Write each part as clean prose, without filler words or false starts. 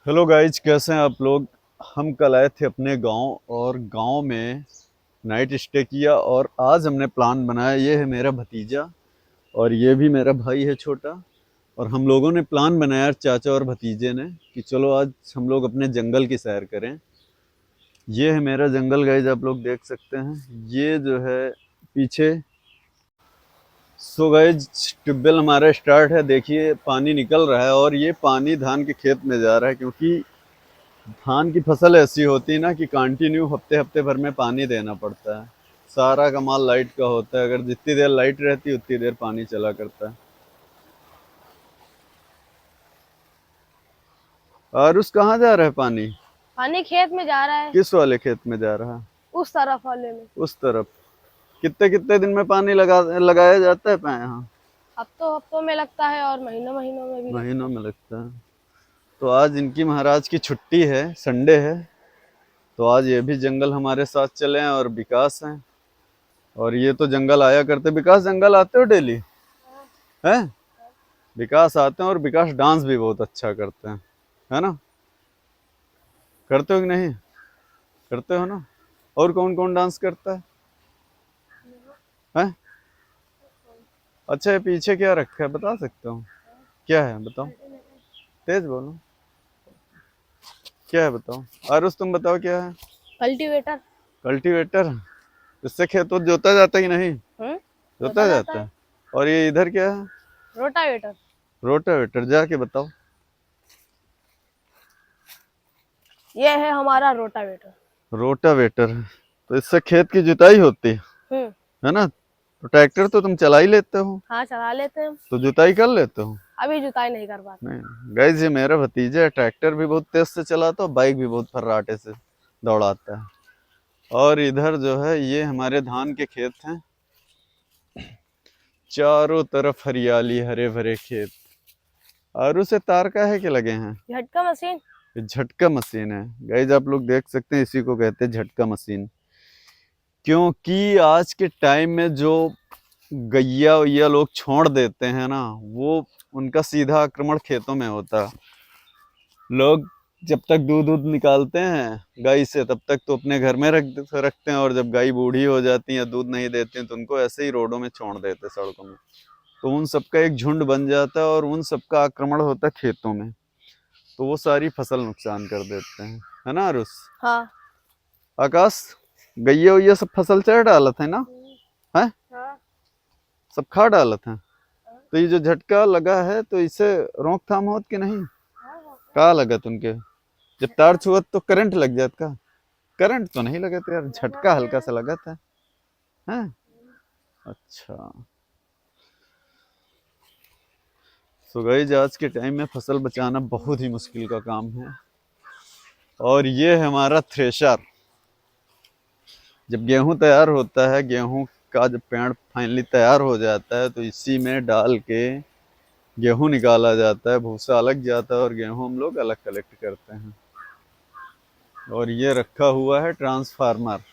Hello guys, कैसे हैं आप लोग। हम कल आए थे अपने गांव और गांव में नाइट स्टे किया और आज हमने प्लान बनाया। ये है मेरा भतीजा और ये भी मेरा भाई है छोटा। और हम लोगों ने प्लान बनाया चाचा और भतीजे ने कि चलो आज हम लोग अपने जंगल की सैर करें। ये है मेरा जंगल गाइज, आप लोग देख सकते हैं। ये जो है पीछे। सो गाइज, ट्यूबवेल हमारा स्टार्ट है। देखिए पानी निकल रहा है और ये पानी धान के खेत में जा रहा है, क्योंकि धान की फसल ऐसी होती है ना कि कंटिन्यू हफ्ते हफ्ते भर में पानी देना पड़ता है। सारा कमाल लाइट का होता है। अगर जितनी देर लाइट रहती है उतनी देर पानी चला करता है। और उस कहाँ जा रहा है पानी? पानी खेत में जा रहा है। किस वाले खेत में जा रहा है? उस तरफ वाले में। उस तरफ। कितने कितने दिन में पानी लगाया जाता है यहाँ? हफ्तों में लगता है और महीनों महीनों में भी लगता महीनों है। में लगता है। तो आज इनकी महाराज की छुट्टी है, संडे है। तो आज ये भी जंगल हमारे साथ चले हैं और विकास हैं। और ये तो जंगल आया करते। विकास, जंगल आते हो डेली? हैं? विकास आते हैं और विकास डांस भी बहुत अच्छा करते हैं, है ना? करते हो कि नहीं? करते हो ना? और कौन कौन डांस करता है? हैं? अच्छा, ये पीछे क्या रखा है बता सकते हो? क्या है बताओ, तेज बोलो। क्या है बताओ। आरुष, तुम बताओ क्या है? कल्टीवेटर। कल्टीवेटर। इससे खेत तो जोता जाता है कि नहीं? जोता जोता जाता जाता है। है। और ये इधर क्या है? रोटावेटर। रोटावेटर। जाके बताओ। ये है हमारा रोटावेटर। रोटावेटर। तो इससे खेत की जुताई होती हम्म। है ना? तो ट्रैक्टर तो तुम चला ही लेते हो, हाँ, चला लेते हैं। तो जुताई कर लेते हो? अभी जुताई नहीं कर पाते। नहीं गाइस, ये मेरा भतीजा है। ट्रैक्टर भी बहुत तेज से चलाता है, बाइक भी बहुत फर्राटे से दौड़ाता है। और इधर जो है ये हमारे धान के खेत हैं। चारों तरफ हरियाली, हरे भरे खेत। और उसे तार का है कि लगे हैं? झटका मशीन। ये झटका मशीन है गाइस, आप लोग देख सकते हैं। इसी को कहते हैं झटका मशीन। क्योंकि आज के टाइम में जो गैया वैया लोग छोड़ देते हैं ना, वो उनका सीधा आक्रमण खेतों में होता है। लोग जब तक दूध दूध निकालते हैं गाय से, तब तक तो अपने घर में रखते हैं। और जब गाय बूढ़ी हो जाती है या दूध नहीं देती हैं, तो उनको ऐसे ही रोडों में छोड़ देते हैं, सड़कों में। तो उन सबका एक झुंड बन जाता है और उन सबका आक्रमण होता है खेतों में। तो वो सारी फसल नुकसान कर देते हैं, है ना आरुष? हाँ। आकाश, गैया वैया सब फसल चढ़ डालत है ना? है? हाँ। सब खा डालत है। तो ये जो झटका लगा है, तो इससे रोकथाम होत कि नहीं? का लगत उनके? जब तार छुअत तो करंट लग जात का? करंट तो नहीं लगा था यार, झटका हल्का सा लगा था। हैं? अच्छा। सो गाइस, आज के टाइम में फसल बचाना बहुत ही मुश्किल का काम है। और ये है हमारा थ्रेशर। जब गेहूं तैयार होता है, गेहूं का जब पेड़ फाइनली तैयार हो जाता है, तो इसी में डाल के गेहूं निकाला जाता है। भूसा अलग जाता है और गेहूं हम लोग अलग कलेक्ट करते हैं। और ये रखा हुआ है ट्रांसफार्मर,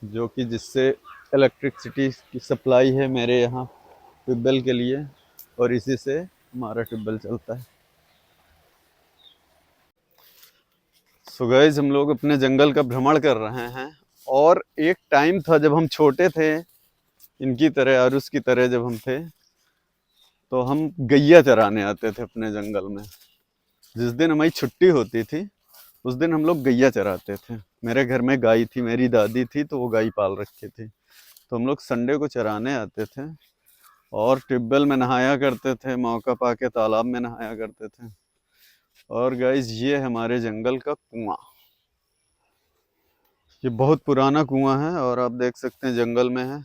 जो कि जिससे इलेक्ट्रिसिटी की सप्लाई है मेरे यहाँ ट्यूबवेल के लिए। और इसी से हमारा ट्यूबवेल चलता है। सो गाइस, हम लोग अपने जंगल का भ्रमण कर रहे हैं। और एक टाइम था जब हम छोटे थे, इनकी तरह और उसकी तरह जब हम थे, तो हम गैया चराने आते थे अपने जंगल में। जिस दिन हमारी छुट्टी होती थी उस दिन हम लोग गैया चराते थे। मेरे घर में गाय थी, मेरी दादी थी, तो वो गाय पाल रखी थी। तो हम लोग संडे को चराने आते थे और ट्यूबवेल में नहाया करते थे, मौका पाके तालाब में नहाया करते थे। और गाइस, ये हमारे जंगल का कुआं। ये बहुत पुराना कुआं है और आप देख सकते हैं जंगल में है।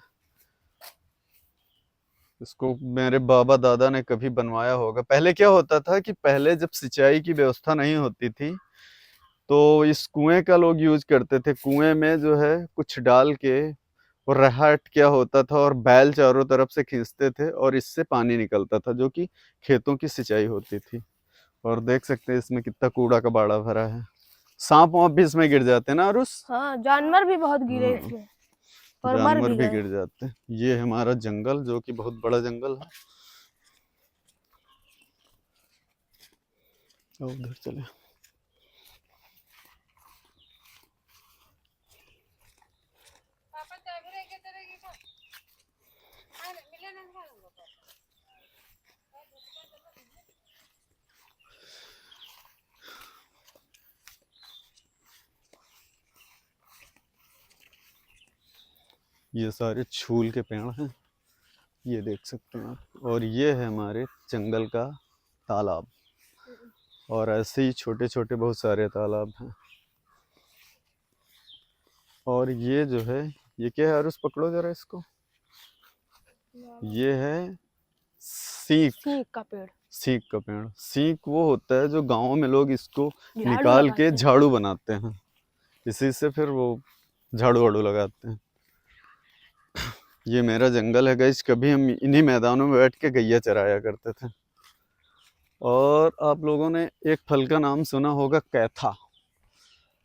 इसको मेरे बाबा दादा ने कभी बनवाया होगा। पहले क्या होता था कि पहले जब सिंचाई की व्यवस्था नहीं होती थी, तो इस कुएं का लोग यूज करते थे। कुएं में जो है कुछ डाल के, और रहाट क्या होता था, और बैल चारों तरफ से खींचते थे और इससे पानी निकलता था, जो कि खेतों की सिंचाई होती थी। और देख सकते हैं इसमें कितना कूड़ा कबाड़ा भरा है। सांप वाप भी इसमें गिर जाते हैं ना आरुष? हाँ, जानवर भी बहुत गिरे हाँ, इसमें और मर जानवर भी भी गए। गिर जाते हैं। ये है हमारा जंगल, जो कि बहुत बड़ा जंगल है। उधर चले। ये सारे छूल के पेड़ हैं, ये देख सकते हैं आप। और ये है हमारे जंगल का तालाब, और ऐसे ही छोटे छोटे बहुत सारे तालाब हैं। और ये जो है, ये क्या है आरुष, पकड़ो जरा इसको। ये है सीक। सीक का पेड़। सीक का पेड़। सीक वो होता है जो गांव में लोग इसको झाड़ू निकाल लगाते के हैं। झाड़ू बनाते हैं, इसी से फिर वो झाड़ू वाड़ू लगाते हैं। ये मेरा जंगल है गाइस, कभी हम इन्हीं मैदानों में बैठ के गैया चराया करते थे। और आप लोगों ने एक फल का नाम सुना होगा, कैथा।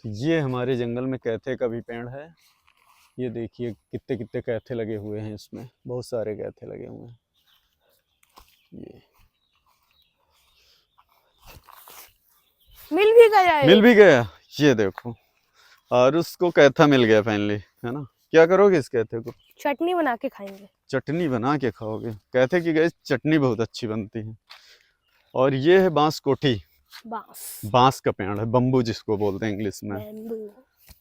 तो ये हमारे जंगल में कैथे का भी पेड़ है। ये देखिए कितने कितने कैथे लगे हुए हैं इसमें, बहुत सारे कैथे लगे हुए हैं। ये मिल भी गया है। मिल भी गया, ये देखो। और उसको कैथा मिल गया फाइनली, है ना। क्या करोगे इस कैथे को? चटनी बना के खाएंगे। चटनी बना के खाओगे? कैथे की गाइस चटनी बहुत अच्छी बनती है। और ये है बांस कोठी। बांस का पेड़ है, बम्बू जिसको बोलते हैं इंग्लिश में।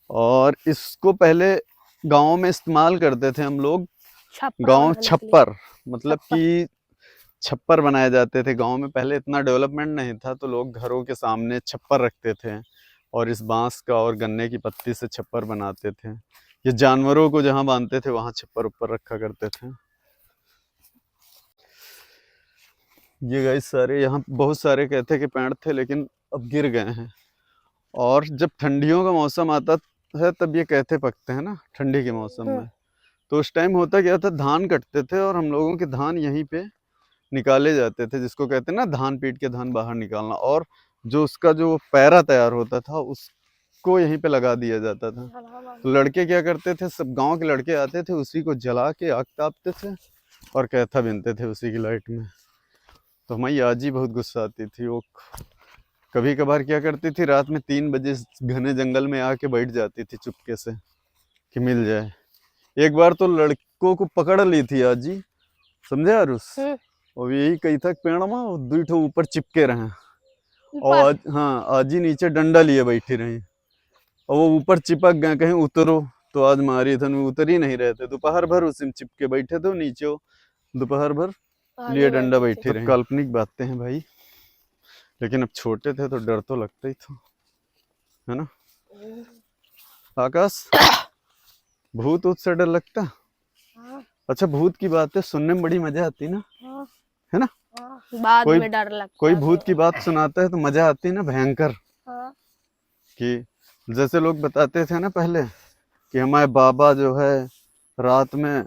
और इसको पहले गांव में इस्तेमाल करते थे हम लोग, गांव छप्पर, मतलब कि छप्पर बनाए जाते थे गांव में। पहले इतना डेवलपमेंट नहीं था, तो लोग घरों के सामने छप्पर रखते थे और इस बांस का और गन्ने की पत्ती से छप्पर बनाते थे। ये जानवरों को जहां बांधते थे वहां छप्पर ऊपर रखा करते थे। ये गाइस सारे यहाँ बहुत सारे कहते के पेड़ थे, लेकिन अब गिर गए हैं। और जब ठंडियों का मौसम आता है तब ये कहते पकते हैं ना, ठंडी के मौसम में। तो उस टाइम होता क्या था, धान कटते थे और हम लोगों के धान यहीं पे निकाले जाते थे, जिसको कहते हैं ना धान पीट के धान बाहर निकालना। और जो उसका जो पैरा तैयार होता था उसको यहीं पे लगा दिया जाता था। तो लड़के क्या करते थे, सब गांव के लड़के आते थे, उसी को जला के आग तापते थे और कैथा बिनते थे उसी की लाइट में। तो हमारी आजी बहुत गुस्सा आती थी, वो कभी कभार क्या करती थी, रात में 3 बजे घने जंगल में आके बैठ जाती थी चुपके से कि मिल जाए। एक बार तो लड़कों को पकड़ ली थी आजी, समझे आरुष। और यही कही था पेड़ में दुई ठो ऊपर चिपके रहे, और हाँ आजी नीचे डंडा लिए बैठी रही, और वो ऊपर चिपक गए, कहीं उतरो तो आज मारी थन, उतर ही नहीं रहे थे। दोपहर भर उसी में चिपके बैठे थे नीचे, दोपहर भर लिए डंडा बैठे रहे। काल्पनिक बातें हैं भाई, लेकिन अब छोटे थे तो डर तो लगता ही था, है ना आकाश। भूत ऊत से डर लगता? अच्छा, भूत की बातें सुनने में बड़ी मजा आती ना, है ना। बाद में डर लगता। कोई भूत की बात सुनाता है तो मजा आती है ना, भयंकर। कि जैसे लोग बताते थे ना पहले कि हमारे बाबा जो है रात में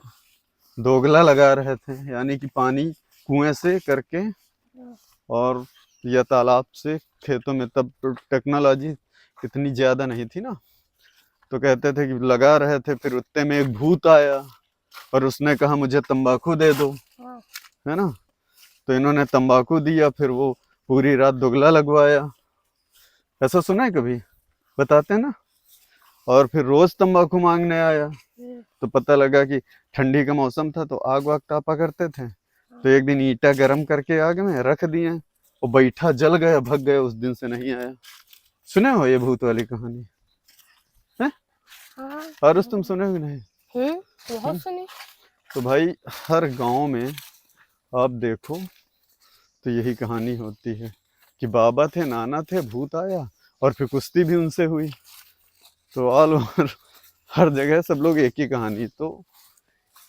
दोगला लगा रहे थे, यानी कि पानी कुएं से करके और या तालाब से खेतों में। तब टेक्नोलॉजी इतनी ज्यादा नहीं थी ना, तो कहते थे कि लगा रहे थे, फिर उतने में एक भूत आया और उसने कहा मुझे तंबाकू दे दो, है ना। तो इन्होंने तंबाकू दिया, फिर वो पूरी रात दुगला लगवाया। ऐसा सुना है कभी, बताते हैं ना। और फिर रोज तंबाकू मांगने आया, तो पता लगा कि ठंडी का मौसम था तो आग वाग तापा करते थे। तो एक दिन ईंटा गर्म करके आग में रख दिए, वो बैठा जल गया, भग गया, उस दिन से नहीं आया। सुने हो ये भूत वाली कहानी है? और तुम सुने हो नहीं? बहुत सुनी। तो भाई हर गांव में आप देखो तो यही कहानी होती है कि बाबा थे, नाना थे, भूत आया, और फिर कुश्ती भी उनसे हुई। तो ऑल ओवर हर जगह सब लोग एक ही कहानी, तो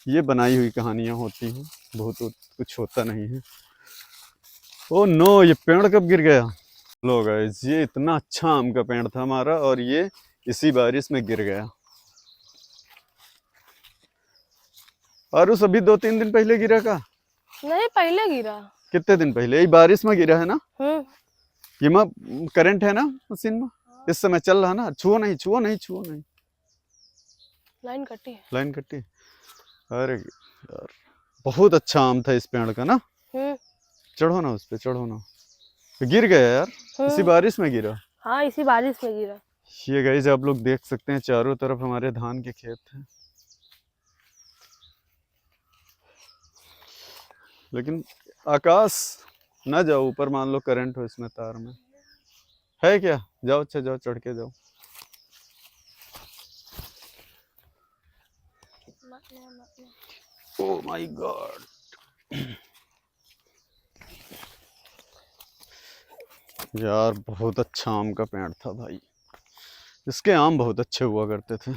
ये बनाई हुई कहानियां होती हैं, भूत कुछ होता नहीं है। ओ नो, ये पेड़ कब गिर गया? लो गाइस, ये इतना अच्छा आम का पेड़ था हमारा, और ये इसी बारिश में गिर गया। और उस अभी 2-3 दिन पहले गिरा का? नहीं, पहले गिरा। कितने दिन पहले? ये बारिश में गिरा है ना। ये में करंट है ना मशीन में, इस समय चल रहा ना। छुओ नहीं, छुओ नहीं, छुओ नहीं। लाइन कटी है, लाइन कटी। अरे यार, बहुत अच्छा आम था इस पेड़ का ना। चढ़ो ना उस पे, चढ़ो ना। गिर गया यार। इसी बारिश में गिरा। हाँ, इसी बारिश में गिरा। ये गाइस आप लोग देख सकते हैं चारों तरफ हमारे धान के खेत हैं, लेकिन आकाश ना जाओ ऊपर, मान लो करंट हो इसमें, तार में है क्या? जाओ, अच्छा जाओ, चढ़ के जाओ। ओ माय गॉड, यार बहुत अच्छा आम का पेड़ था भाई, इसके आम बहुत अच्छे हुआ करते थे।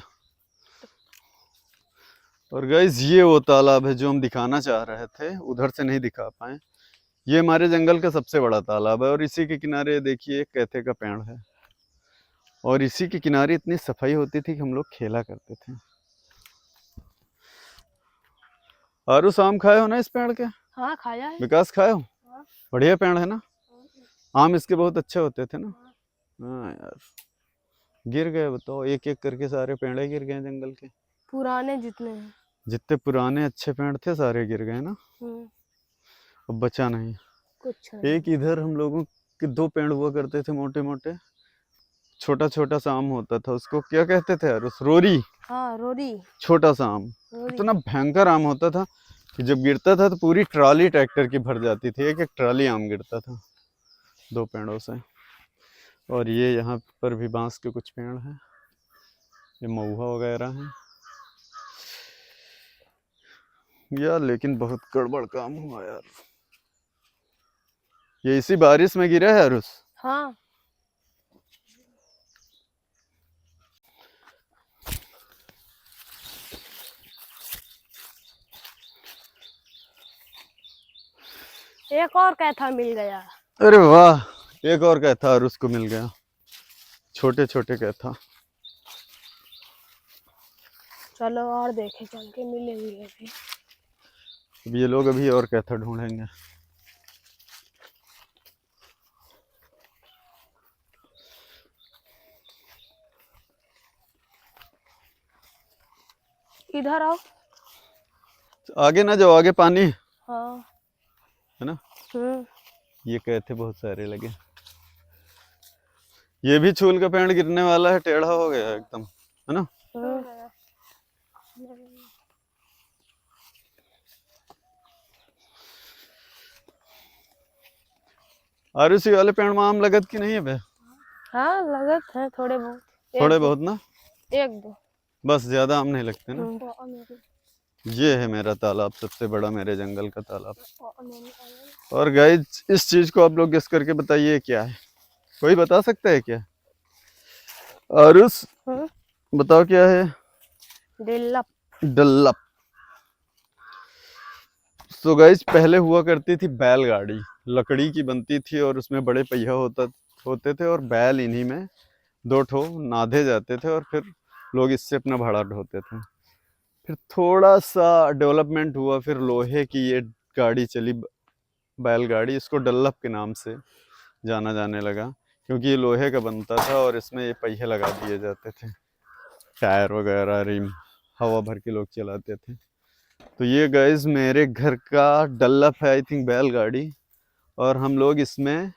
और गाइस ये वो तालाब है जो हम दिखाना चाह रहे थे, उधर से नहीं दिखा पाए। ये हमारे जंगल का सबसे बड़ा तालाब है और इसी के किनारे देखिए एक कैथे का पेड़ है, और इसी के किनारे इतनी सफाई होती थी कि हम लोग खेला करते थे। आरुष आम खाए हो ना इस पेड़ के? हाँ, खाया है। विकास खाए हो? हाँ। बढ़िया पेड़ है ना, आम इसके बहुत अच्छे होते थे ना। हाँ यार, गिर गए बताओ, एक एक करके सारे पेड़ गिर गए जंगल के, पुराने जितने हैं। जितने पुराने अच्छे पेड़ थे सारे गिर गए ना, अब बचा नहीं कुछ नहीं। एक इधर हम लोगों के 2 पेड़ हुआ करते थे मोटे मोटे, छोटा छोटा सा आम होता था, उसको क्या कहते थे यार? उस रोरी। हाँ, रोरी। छोटा सा आम, इतना भयंकर आम होता था कि जब गिरता था तो पूरी ट्राली ट्रैक्टर की भर जाती थी, एक एक ट्राली आम गिरता था 2 पेड़ों से। और ये यहाँ पर भी बांस के कुछ पेड़ हैं, ये महुआ वगैरह हैं यार, लेकिन बहुत गड़बड़ काम हुआ यार। ये इसी बारिश में गिरा है अरुष? हाँ। एक और कैथा मिल गया। अरे वाह, एक और कैथा अरुष को मिल गया, छोटे छोटे कैथा। चलो और देखे, चल के मिलेंगे अभी। अब ये लोग अभी और कैथा ढूंढेंगे। इधर आओ। आगे ना जाओ, आगे पानी हाँ। है ना। हम्म। ये कैथे बहुत सारे लगे, ये भी छूल का पेड़ गिरने वाला है, टेढ़ा हो गया एकदम, है ना। आरुषी वाले पेड़ में आम लगत की नहीं है बे? हाँ, लगत है थोड़े बहुत। थोड़े बहुत ना, 1-2 बस, ज्यादा आम नहीं लगते ना। ये है मेरा तालाब, सबसे बड़ा मेरे जंगल का तालाब। और गाइस इस चीज को आप लोग गेस करके बताइए क्या है, कोई बता सकता है क्या? आरुष बताओ क्या है? डल्लप। डल्लप। तो गाइस पहले हुआ करती थी बैलगाड़ी, लकड़ी की बनती थी और उसमें बड़े पहिया होते थे, और बैल इन्हीं में 2 ठो नाधे जाते थे और फिर लोग इससे अपना भाड़ा ढोते थे। फिर थोड़ा सा डेवलपमेंट हुआ, फिर लोहे की ये गाड़ी चली, बैलगाड़ी, इसको डल्लप के नाम से जाना जाने लगा, क्योंकि ये लोहे का बनता था और इसमें ये पहिए लगा दिए जाते थे, टायर वगैरह, रिम, हवा भर के लोग चलाते थे। तो ये गाइस मेरे घर का डल्लप है, आई थिंक बैलगाड़ी, और हम लोग इसमें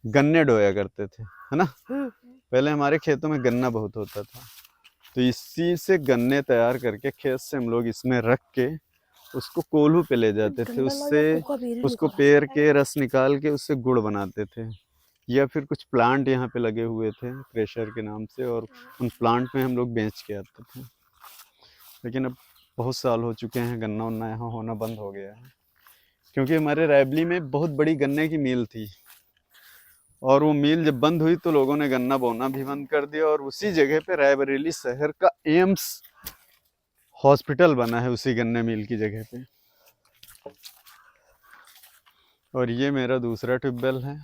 गन्ने ढोया करते थे, है ना। पहले हमारे खेतों में गन्ना बहुत होता था, तो इसी से गन्ने तैयार करके खेत से हम लोग इसमें रख के उसको कोल्हू पे ले जाते थे, उससे उसको पेर के रस निकाल के उससे गुड़ बनाते थे, या फिर कुछ प्लांट यहाँ पे लगे हुए थे क्रेशर के नाम से, और उन प्लांट में हम लोग बेच के आते थे। लेकिन अब बहुत साल हो चुके हैं, गन्ना उन्ना यहाँ होना बंद हो गया है, क्योंकि हमारे रायबली में बहुत बड़ी गन्ने की मिल थी, और वो मिल जब बंद हुई तो लोगों ने गन्ना बोना भी बंद कर दिया, और उसी जगह पे रायबरेली शहर का एम्स हॉस्पिटल बना है उसी गन्ने मिल की जगह पे। और ये मेरा दूसरा ट्यूबवेल है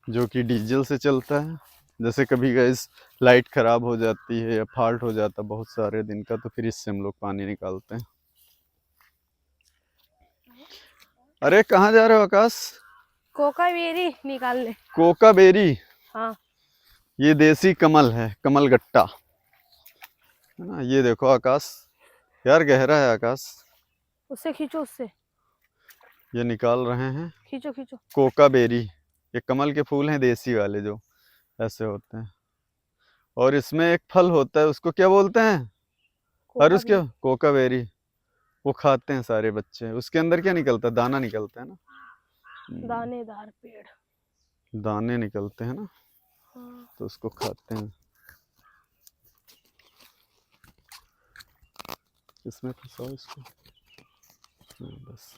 जो कि डीजल से चलता है, जैसे कभी गैस लाइट खराब हो जाती है या फॉल्ट हो जाता बहुत सारे दिन का, तो फिर इससे हम लोग पानी निकालते हैं। अरे कहाँ जा रहे हो आकाश? कोका बेरी निकालने। कोका बेरी? हाँ। ये देसी कमल है, कमल गट्टा है ना। ये देखो आकाश, यार गहरा है आकाश, उससे खींचो, उससे ये निकाल रहे हैं, खींचो खींचो। कोका बेरी, ये कमल के फूल हैं देसी वाले जो ऐसे होते हैं। और इसमें एक फल होता है, उसको क्या बोलते हैं? और कोका उसके कोकाबेरी, वो खाते हैं सारे बच्चे। उसके अंदर क्या निकलता है? दाना निकलता है ना। दानेदार पेड़। दाने निकलते हैं ना, हाँ। तो उसको खाते हैं। इसमें फंसाओ इसको। बस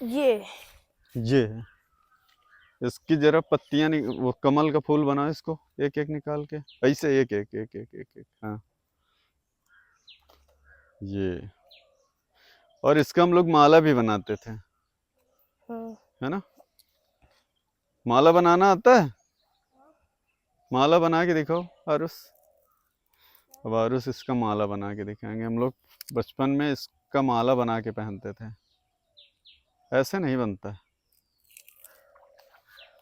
ये है। इसकी जरा पत्तियां वो कमल का फूल बनाओ, इसको एक एक निकाल के ऐसे एक एक एक एक एक एक। हाँ ये। और इसका हम लोग माला भी बनाते थे, हाँ। है ना? माला बनाना आता है? माला बना के दिखाओ आरुष। अब आरुष इसका माला बना के दिखाएंगे। हम लोग बचपन में इसका माला बना के पहनते थे। ऐसे नहीं बनता है,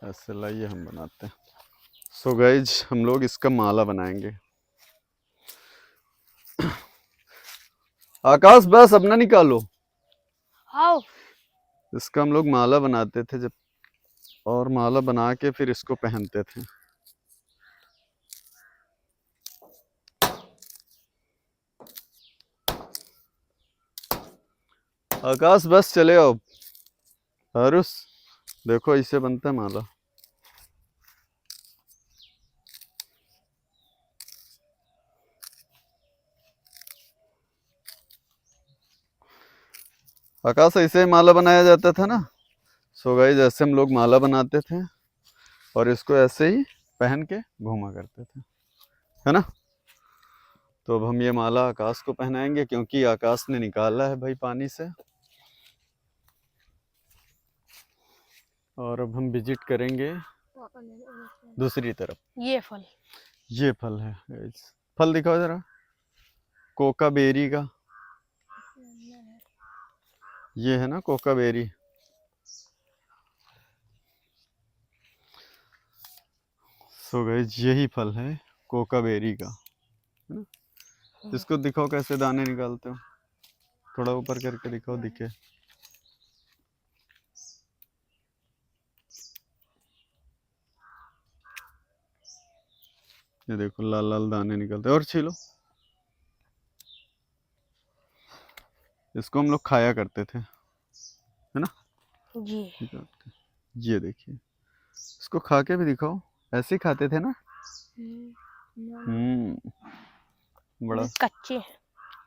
ऐसे लाइए हम बनाते हैं। सो गाइज हम लोग इसका माला बनाएंगे। आकाश बस अब ना निकालो। आओ। इसका हम लोग माला बनाते थे जब, और माला बना के फिर इसको पहनते थे। आकाश बस चले आओ। आरुष देखो ऐसे बनता है माला। आकाश ऐसे माला बनाया जाता था ना। सो गाइस ऐसे हम लोग माला बनाते थे और इसको ऐसे ही पहन के घूमा करते थे, है ना? तो अब हम ये माला आकाश को पहनाएंगे क्योंकि आकाश ने निकाला है भाई पानी से। और अब हम विजिट करेंगे दूसरी तरफ। ये फल। ये फल है guys। फल दिखाओ जरा। कोका बेरी का ये है ना, कोका बेरी। सो गाइस यही फल है कोका बेरी का, है ना? इसको दिखाओ कैसे दाने निकालते हो, थोड़ा ऊपर करके दिखाओ दिखे। ये देखो लाल लाल दाने निकलते हैं। और छीलो। इसको हम लोग खाया करते थे, है ना? जी। ये देखिए, इसको खा के भी दिखाओ। ऐसे ही खाते थे ना। बड़ा कच्चे हैं।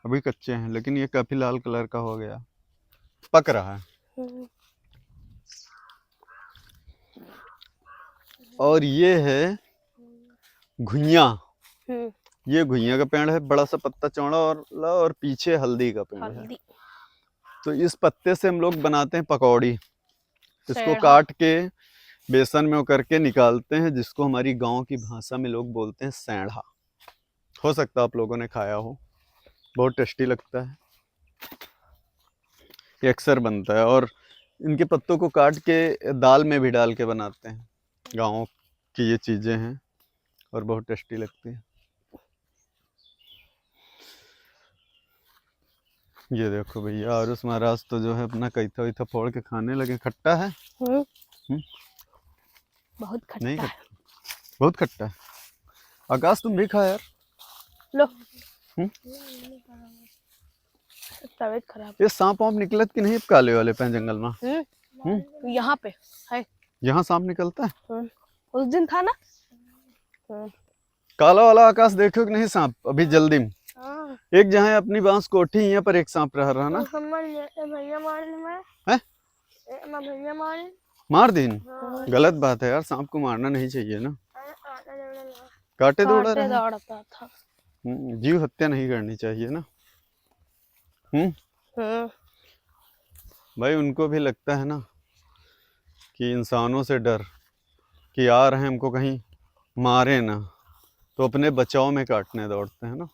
अभी कच्चे हैं लेकिन ये काफी लाल कलर का हो गया, पक रहा है। और ये है घुइयां। ये घुइयां का पेड़ है, बड़ा सा पत्ता चौड़ा और पीछे हल्दी का पेड़ है। तो इस पत्ते से हम लोग बनाते हैं पकौड़ी। इसको काट के बेसन में करके निकालते हैं, जिसको हमारी गांव की भाषा में लोग बोलते हैं सैंढ़ा। हो सकता है आप लोगों ने खाया हो, बहुत टेस्टी लगता है। ये अक्सर बनता है और इनके पत्तों को काट के दाल में भी डाल के बनाते हैं। गाँव की ये चीज़ें हैं और बहुत टेस्टी लगती है। ये देखो भैया आरुष महाराज तो जो है अपना कैथा वैथा फोड़ के खाने लगे। खट्टा है? बहुत खट्टा नहीं है। बहुत खट्टा है। आकाश तुम भी खा यार। लो। तबीयत खराब। ये सांप वाप निकलत कि नहीं काले वाले पे जंगल में? यहाँ पे है। यहाँ सांप निकलता है? उस दिन था ना। काला वाला आकाश देखो कि नहीं सांप अभी जल्दी में? एक जहाँ है अपनी बांस कोठी, यहाँ पर एक सांप रहा ना। मार दिन? गलत बात है यार, सांप को मारना नहीं चाहिए ना। काटे दौड़ा दौड़ता था। जीव हत्या नहीं करनी चाहिए ना। भाई उनको भी लगता है ना कि इंसानों से डर कि आ रहे हैं हमको कहीं मारे ना, तो अपने बचाव में काटने दौड़ते हैं ना।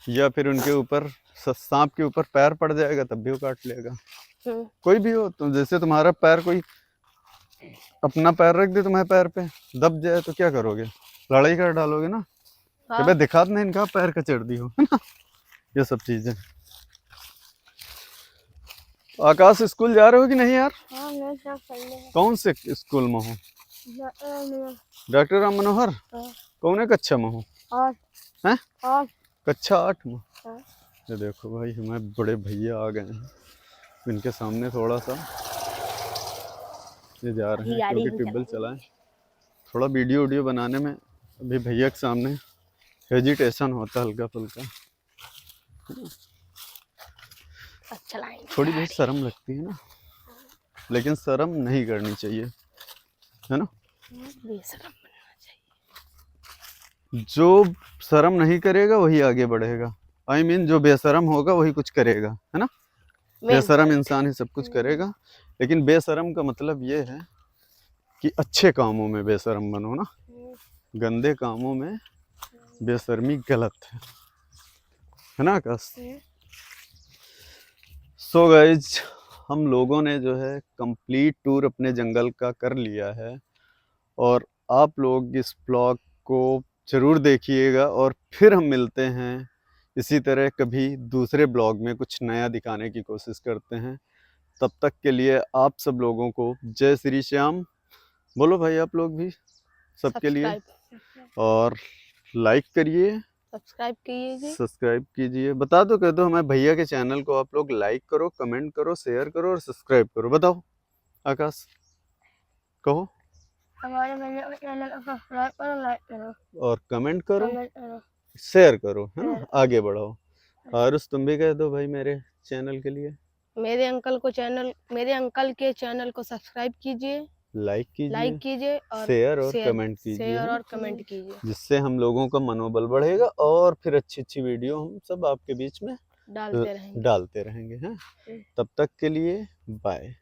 या फिर उनके ऊपर सांप के ऊपर पैर पड़ जाएगा तब भी वो काट लेगा। कोई भी हो, तो जैसे तुम्हारा पैर, कोई अपना पैर रख दे तुम्हारे पैर पे, दब जाए तो क्या करोगे? लड़ाई कर डालोगे ना। कि भाई दिखात नहीं इनका पैर का चढ़ दी हो, है ना? ये सब चीजें। आकाश स्कूल जा रहे हो कि नहीं यार? हाँ मैं सब पढ़ने हैं। कौन से स्कूल में हो? डॉक्टर राम मनोहर? कौन कक्षा में हो? और हैं? और कक्षा 8 में। हाँ। ये देखो भाई हमारे बड़े भैया आ गए हैं, इनके सामने थोड़ा सा ये जा रहे हैं क्योंकि ट्यूबवेल चलाएं। थोड़ा वीडियो बनाने में अभी भैया के सामने हेजिटेशन होता है हल्का फुल्का, अच्छा लाएंगे। थोड़ी बहुत शर्म लगती है ना, लेकिन शर्म नहीं करनी चाहिए, है ना। बेशरम बनना चाहिए। जो शर्म नहीं करेगा वही आगे बढ़ेगा। आई मीन जो बेशरम होगा वही कुछ करेगा, है ना। बेशरम इंसान ही सब कुछ करेगा, लेकिन बेशरम का मतलब ये है कि अच्छे कामों में बेशरम बनो ना, गंदे कामों में बेशर्मी गलत है ना आकाश। सो गाइज हम लोगों ने जो है कंप्लीट टूर अपने जंगल का कर लिया है, और आप लोग इस ब्लॉग को ज़रूर देखिएगा, और फिर हम मिलते हैं इसी तरह कभी दूसरे ब्लॉग में, कुछ नया दिखाने की कोशिश करते हैं। तब तक के लिए आप सब लोगों को जय श्री श्याम बोलो भाई, आप लोग भी सबके लिए, और लाइक करिए, सब्सक्राइब कीजिए। बता दो, कह दो हमारे भैया के चैनल को आप लोग लाइक करो, कमेंट करो, शेयर करो और सब्सक्राइब करो। बताओ आकाश, कहो। हमारे चैनल को सब्सक्राइब करो, लाइक करो और कमेंट करो, करो, शेयर करो, है ना, आगे बढ़ाओ। और तुम भी कह दो भाई मेरे चैनल के लिए। मेरे अंकल के चैनल को सब्सक्राइब कीजिए, लाइक कीजिए और शेयर और कमेंट कीजिए, शेयर और कमेंट कीजिए, जिससे हम लोगों का मनोबल बढ़ेगा और फिर अच्छी अच्छी वीडियो हम सब आपके बीच में डालते रहेंगे। हैं। तब तक के लिए बाय।